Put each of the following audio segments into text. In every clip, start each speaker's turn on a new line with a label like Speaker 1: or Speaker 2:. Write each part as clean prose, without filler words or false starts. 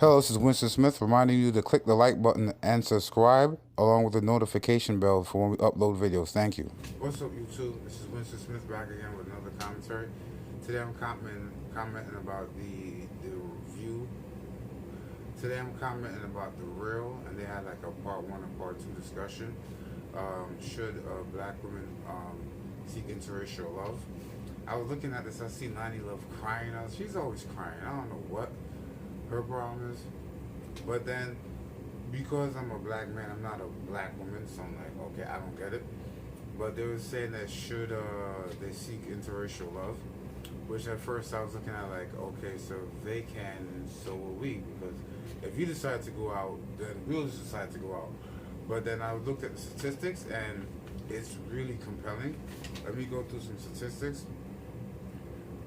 Speaker 1: Hello, this is Winston Smith reminding you to click the like button and subscribe along with the notification bell for when we upload videos. Thank you.
Speaker 2: What's up, YouTube? This is Winston Smith back again with another commentary. Today I'm commenting about the review. Today I'm commenting about the real, and they had like a part one and part two discussion. Should black women seek interracial love? I was looking at this. I see Loni Love crying. She's always crying. I don't know what her problem is, but then because I'm a black man, I'm not a black woman, so I'm like, okay, I don't get it. But they were saying that should they seek interracial love, which at first I was looking at like, okay, so if they can, so will we, because if you decide to go out, then we'll just decide to go out. But then I looked at the statistics, and it's really compelling. Let me go through some statistics.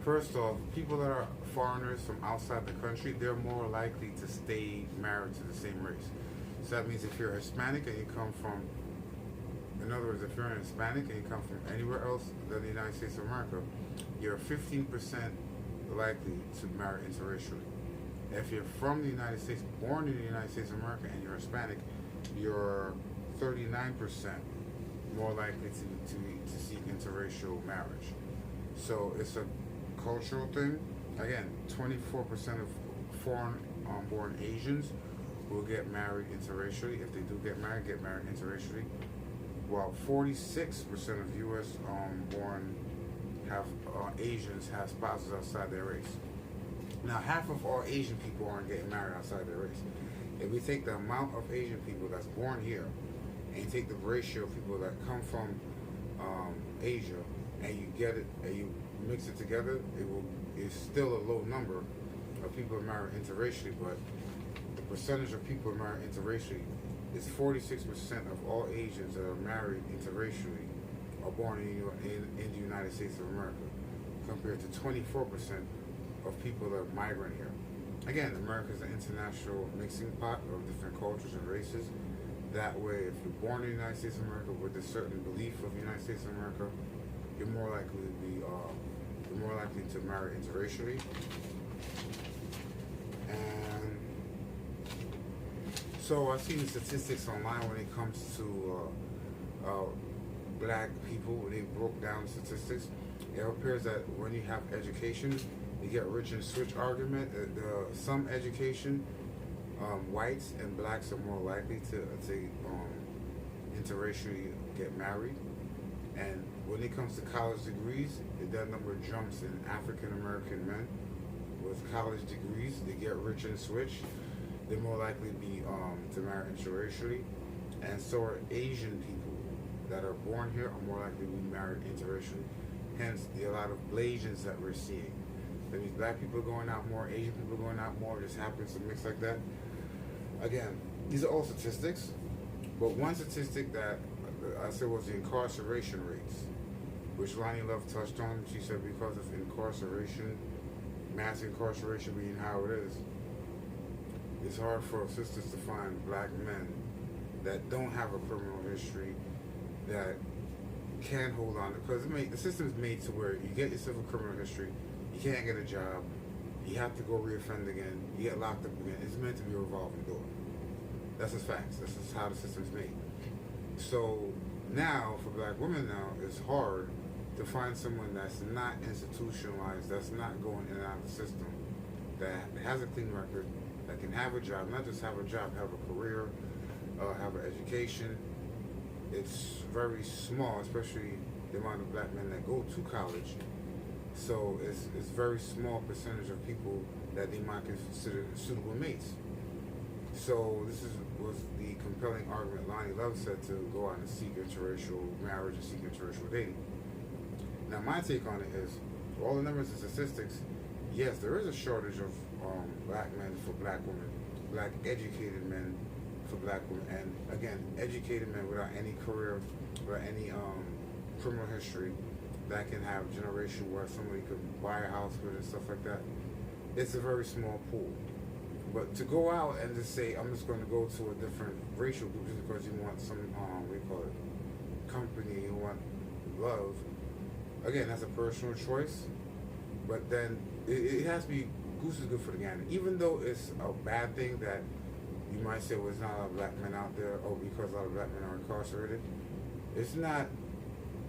Speaker 2: First off, people that are foreigners from outside the country, they're more likely to stay married to the same race. So that means if you're Hispanic and you come from, in other words, if you're an Hispanic and you come from anywhere else than the United States of America, you're 15% likely to marry interracially. If you're from the United States, born in the United States of America, and you're Hispanic, you're 39% more likely to seek interracial marriage. So it's a cultural thing. Again, 24% of foreign born Asians will get married interracially. If they do get married interracially. While 46% of U.S. Born Asians have spouses outside their race. Now, half of all Asian people aren't getting married outside their race. If we take the amount of Asian people that's born here, and you take the ratio of people that come from Asia, and you get it, and you mix it together, it's still a low number of people married interracially, but the percentage of people married interracially is 46% of all Asians that are married interracially are born in the United States of America, compared to 24% of people that are migrant here. Again, America is an international mixing pot of different cultures and races. That way, if you're born in the United States of America with a certain belief of the United States of America, you're more likely to marry interracially. And so I've seen the statistics online when it comes to black people. They broke down the statistics. It appears that when you have education, you get rich and switch argument. Some education, whites and blacks are more likely to interracially get married. And when it comes to college degrees, that number jumps in African American men with college degrees. They get rich and switch. They're more likely to marry interracially. And so are Asian people that are born here are more likely to be married interracially. Hence, a lot of Blasians that we're seeing. That means black people going out more, Asian people going out more. It just happens to mix like that. Again, these are all statistics. But one statistic that I said was the incarceration rates, which Loni Love touched on. She said because of incarceration, mass incarceration being how it is, it's hard for sisters to find black men that don't have a criminal history that can hold on. Because the system is made to where you get yourself a criminal history, you can't get a job, you have to go reoffend again, you get locked up again. It's meant to be a revolving door. That's just facts. This is how the system's made. So now, for black women now, it's hard to find someone that's not institutionalized, that's not going in and out of the system, that has a clean record, that can have a job, not just have a job, have a career, have an education. It's very small, especially the amount of black men that go to college. So it's very small percentage of people that they might consider suitable mates. So this was the compelling argument Loni Love said to go out and seek interracial marriage and seek interracial dating. Now my take on it is, all the numbers and statistics, yes, there is a shortage of black men for black women, black educated men for black women, and again, educated men without any career, without any criminal history, that can have generation where somebody could buy a house with and stuff like that. It's a very small pool. But to go out and just say, I'm just going to go to a different racial group just because you want some, company, you want love, again, that's a personal choice. But then it has to be goose is good for the gander. Even though it's a bad thing that you might say, well, there's not a lot of black men out there, or because a lot of black men are incarcerated, it's not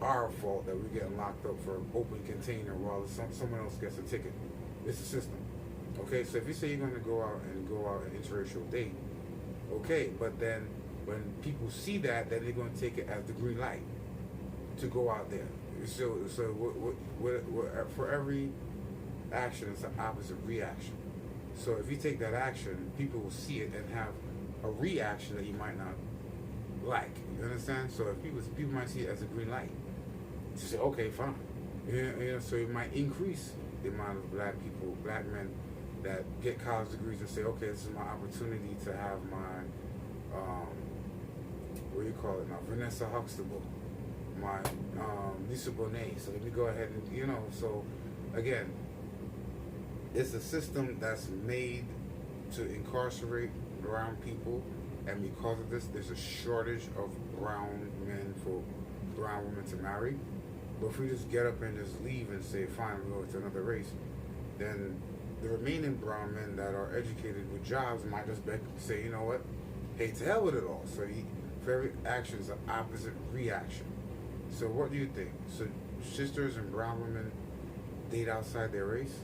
Speaker 2: our fault that we're getting locked up for an open container while someone else gets a ticket. It's a system. Okay, so if you say you're going to go out and an interracial date, okay, but then when people see that, then they're going to take it as the green light to go out there. So for every action, it's an opposite reaction. So if you take that action, people will see it and have a reaction that you might not like. You understand? So if people might see it as a green light, to say, okay, fine. So it might increase the amount of black men that get college degrees and say, okay, this is my opportunity to have my, what do you call it now, Vanessa Huxtable, my Lisa Bonet. So let me go ahead and, so again, it's a system that's made to incarcerate brown people, and because of this, there's a shortage of brown men for brown women to marry. But if we just get up and just leave and say, fine, we'll go to another race, then the remaining brown men that are educated with jobs might just say, you know what, hey, to hell with it all. So for every action is an opposite reaction. So what do you think? So sisters and brown women date outside their race?